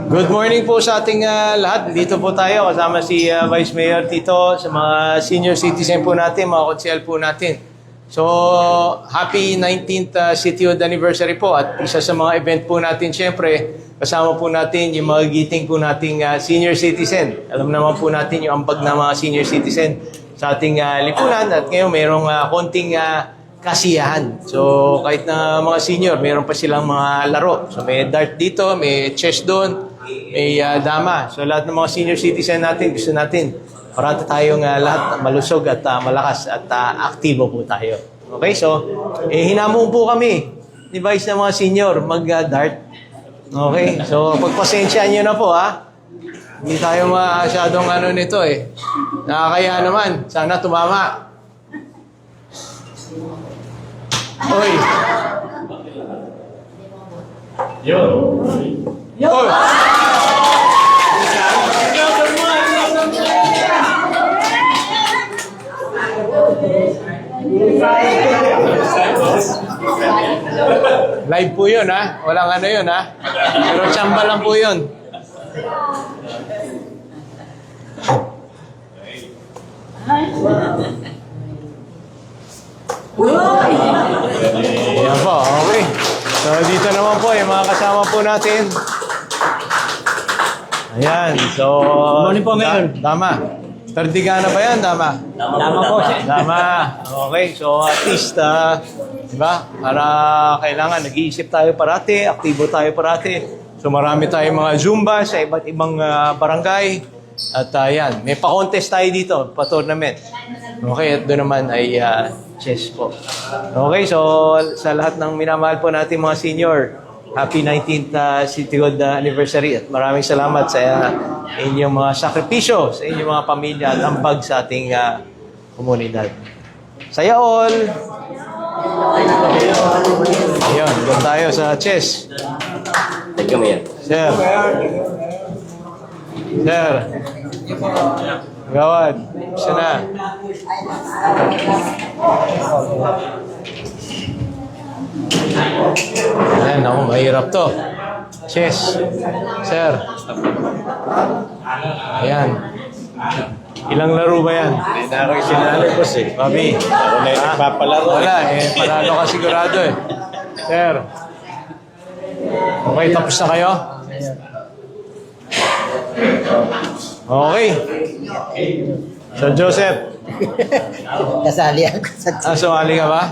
Good morning po sa ating lahat. Dito po tayo kasama si Vice Mayor Tito sa mga senior citizen po natin, mga konsyel po natin. So, happy 19th Cityhood Anniversary po at isa sa mga event po natin syempre, kasama po natin yung mga giting po nating senior citizen. Alam naman po natin yung ambag na mga senior citizen sa ating lipunan at ngayon mayroong konting kasiyahan. So, kahit na mga senior, mayroon pa silang mga laro. So, may dart dito, may chess doon, may dama. So, lahat ng mga senior citizen natin, gusto natin, parati tayong lahat malusog at malakas at aktibo po tayo. Okay, so, hinamon po kami ni Vice ng mga senior mag-dart. Okay, so, pagpasensyaan nyo na po, ha? Hindi tayo masyadong nito eh. Nakakaya naman. Sana tumama. Hoy! Yun! Yun! Live po yun, ha? Walang yun, ha? Pero tsamba lang po yun. Ayan po, okay. So, dito naman po, yung mga kasama po natin. Ayan, so... Good morning po, Mayor. Tama. Tardigana ba yan? Tama? Tama po, sir. Tama. Okay, so at least, diba? Para kailangan, nag-iisip tayo parati, aktibo tayo parati. So, marami tayong mga Zumba sa iba't ibang barangay. At yan, may pa-contest tayo dito, pa-tournament. Okay, at doon naman ay chess po. Okay, so sa lahat ng minamahal po natin mga senior, happy 19th Cityhood Anniversary at maraming salamat sa inyong mga sakripisyo, sa inyong mga pamilya at ambag sa ating komunidad. Saya all! Ayun, doon tayo sa chess. Thank you, Mayor. Sir. Sir. Gawad. Isa na. Ayan, ako, mahirap to. Chess. Sir. Ayan. Ilang laro ba yan? May naroy sinali po eh. Bobby. Ako na yung nagpapalaro. Wala panalo ka sigurado eh. Sir. Okay, tapos na kayo? Okay. So, Joseph. Kasali ako sa Sumali ka ba?